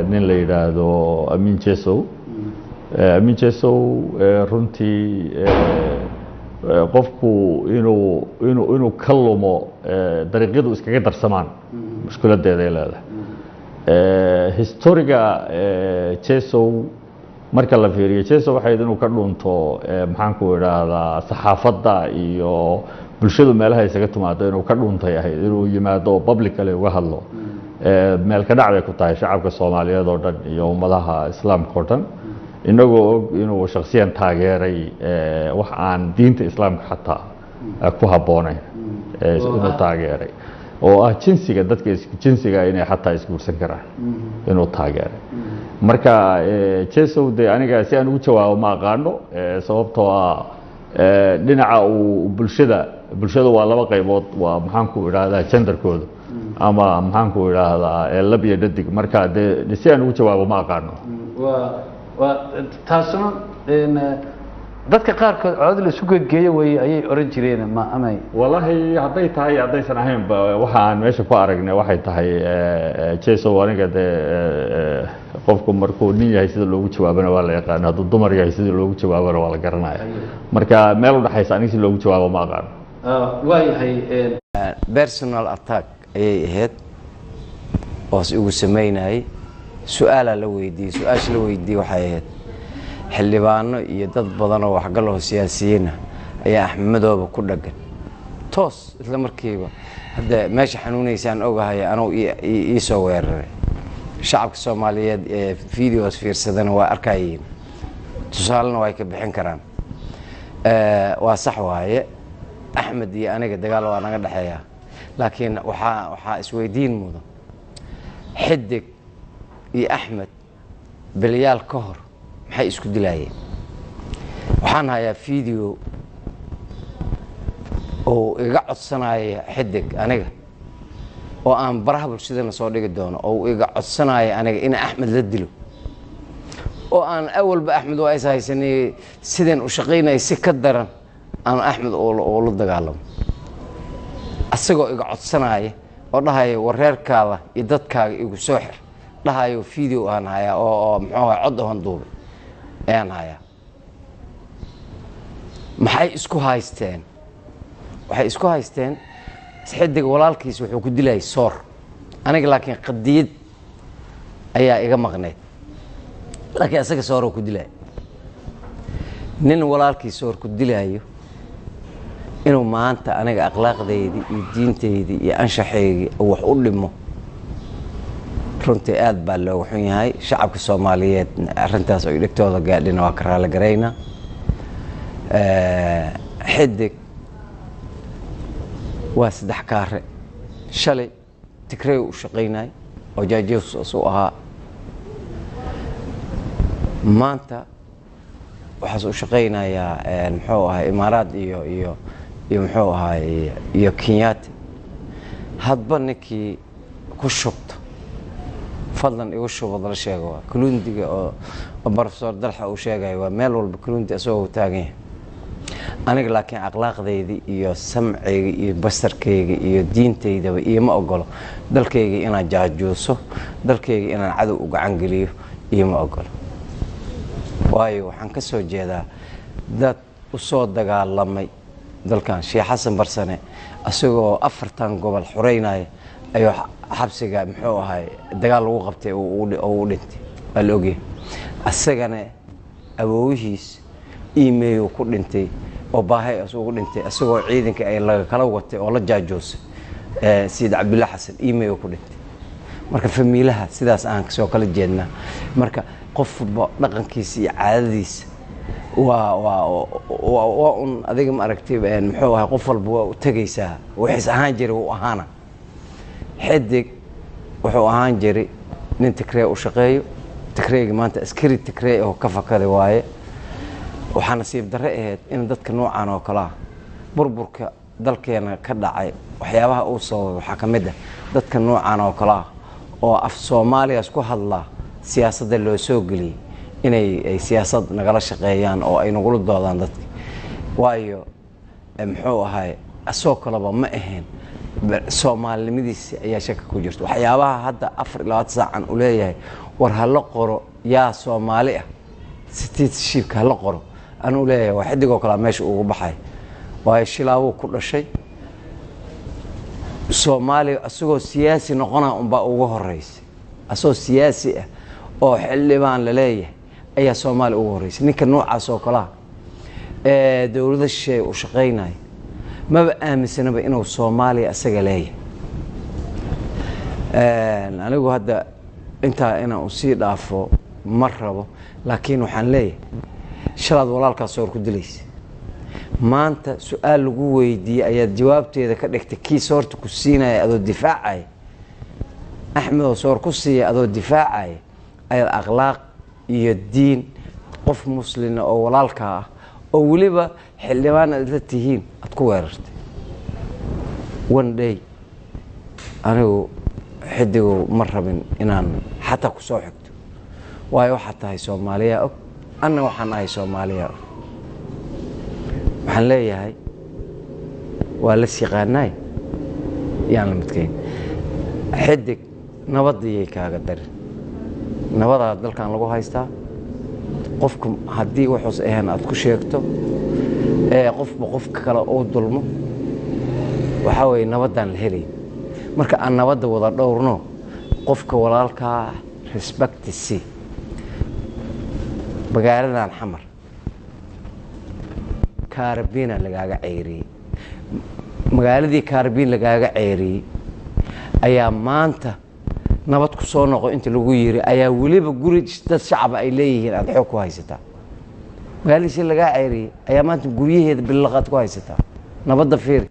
nin la yiraahdo Amin Jesow runtii qofku inuu kallumo dariiqadu iskaga darsamaan mushkiladeeda ay leedahay historiga Jesow marka la fiiriyo Jesow waxay inuu ka dhunto maxaan ku yiraahdaa saxaafadda iyo bulshadu meelaha isaga timaado inuu ka dhuntay ahayd inuu yimaado publicly uga hadlo meel ka dhacday ku tahay shacabka Soomaaliyeed oo dhan iyo ummadaha Islaamka oo dhan inagoo inuu shakhsiyan taageeray wax aan diinta Islaamka xataa ku habboonayn inuu taageeray oo jinsiga dadka jinsiga inay xataa isguursan karaan inuu taageeray marka Jesow de aniga si aan ugu jawaabo ma aqaano sababtoo dhinaca uu bulshada waa laba qaybood waa maxaan ku yiraahdaa genderkooda ama maxaan ku yiraahdaa lab iyo dhadig marka de si aan ugu jawaabo ma aqaano taasuna dadka qaarkood cod la isku geeyo way ayay oran jireen ma amay wallahi haday tahay hadaysan ahayn waxa aan meesha ku aragnay waxay tahay Jesow aniga de qofku markuu nin yahay sida loogu jawaabana waa la yaqaan hadduu dumar yahay sida loogu jawaabana waa la garanaya marka meel u dhaxaysa aniga si loogu jawaabo ma aqaan waayahay personal attack ayay ahayd oo ugu sameynay su'aala la weydiiyay waxay ahayd xildhibaano iyo dad badan oo waxgal oo siyaasiyiin ayaa Axmedooba ku dhagan toos isla markiiba hadda meesha xanuunaysaan ogahay anoo ii soo weeraray shacabka Soomaaliyeed ee videos fiirsadana waa arkayeen tusaalena way ka bixin karaan waa sax waaye Axmed iyo aniga dagaal waa naga dhaxeeya laakiin waxa isweydiin mudan Xidig iyo Axmed bilyaal ka hor maxay isku dilaayeen waxaan hayaa video oo iga codsanaya Xidig aniga oo aan baraha bulshada soo dhigi doono oo iga codsanaya aniga in Axmed la dilo oo aan awalba Axmed oo ay haysanay sideen u shaqeynay si ka daran aan Axmed oo la dagaalamo asagoo iga codsanaya oo dhahayo wareerkaada iyo dadkaaga igu soo xir dhahayo video aan hayaa oo muxuu ahaa cod aan duubay aan hayaa maxay isku haysteen waxay isku haysteen Xidig walaalkiis wuxuu ku dilay soor aniga laakiin qadiyad ayaa iga maqneed laakiin asaga soor ku dilay nin walaalkiis soor ku dilayo inuu maanta aniga akhlaaqdeedii iyo diinteedii iyo anshaxeedii wax u dhimo runtii aad baa loo xun yahay shacabka Soomaaliyeed arintaas oo dhigtooda gaadhina waa karaala gareyna Xidig waa saddex kaare shalay Tigray u shaqeynay oo jaajeys soo ahaa maanta waxa uu shaqeynayaa muxuu ahaa Imaaraad iyo muxuu ahaa iyo Kenyatta hadba ninkii ku shubto fadlan igu shubad la sheego kulundiga oo Professor Dalxa uu sheegay waa meel walba kulundi asoo taagan aniga laakiin akhlaaqdeedii iyo samceyga iyo basarkeyga iyo diinteydaba iyo ma ogolo dalkeyga inaan jaajuuso dalkeyga inaan cadow u gacan geliyo iyo ma ogolo waayo waxaan ka soo jeedaa dad u soo dagaalamay dalkan Sheekh Xasan Barsane asagoo 4 gobol xureynay ayuu xabsiga muxuu ahay dagaal lagu qabtay oo dhintay bal ogeey asagana awoowihiis email ku dhintay oo baahay asoo dhintay asagoo ciidanka ay laga kala watay oo la jaajoosay Sayid Cabdulla Xasan email ku dhintay marka famiilaha sidaas aan soo kala jeedna marka qof dhaqankiisa iyo caadadiisa waa un adiga ma aragtay muxuu ahaa qof walba waa u tagaysaa wixii ahaan jiray uu ahaana Xidig wuxuu ahaan jiray nin Tigray u shaqeeyo Tigrayga maanta askari Tigray oo ka fakaday waaye waxaa nasiib darro ahayd in dadka noocan oo kala burburka dalkeena ka dhacay waxyaabaha uu soo waxa kamid ah dadka noocan oo kala oo af Soomaaliya isku hadla siyaasadda loo soo galiyay inay siyaasad nagala shaqeeyaan oo ay nagu doodaan dadka waayo muxuu ahay asoo kalaba ma ahayn soomaalinimadiisa ayaa shaka ku jirta waxyaabaha hadda 24 saacan u leeyahay war hala qoro yaa Soomaali ah citizenship hala qoro anu leeyahay waa xidigoo kala meesha ugu baxay waa shilaawo ku dhashay Soomaali asagoo siyaasi noqona unba ugu horeysay asoo siyaasi ah oo xildhibaan la leeyahay ayaa Soomaali ugu horeysay ninka noocaas oo kala dawladda shay u shaqeynay ma aaminsanaba inuu Soomaali asaga leeyahay anigu hadda inta ina u sii dhaafo mar rabo laakiin waxaan leeyahay shalaad walaalka soo ku dilaysa maanta su'aal lagu weydiiyay ayaa jawaabteeda ka dhigtay kii soorta ku siinay adoo difaacay Axmed oo soor ku siiyay adoo difaacay ay akhlaaq iyo diin qof muslim oo walaalka ah oo waliba xildhibaan la tihiin ad ku weerartay one day anigu xidigu ma rabin inaan xataa ku soo xigto waayo waxa tahay Soomaaliya og anna waxaan ahay Soomaaliya waxaan leeyahay waa la shaqaanay yaan la midkeen xidig nabadiyay kaaga dar nabada dalkan lagu haystaa qofku hadii wuxuu ahaan aad ku sheegto qofba qofka kale oo dulmo waxa way nabadan la helay marka aan nabada wada dhowrno qofka walaalka respect si magaaladan xamar kaarbiina lagaaga ceyriyay magaaladii kaarbiin lagaaga ceyriyay ayaa maanta nabad ku soo noqo inta lagu yiri ayaa waliba guri dad shacab ay leeyihiin aad xog ku haysataa magaaladii laga ceyriyay ayaa maanta guriyaheeda bilaqad ku haysataa nabadda fiir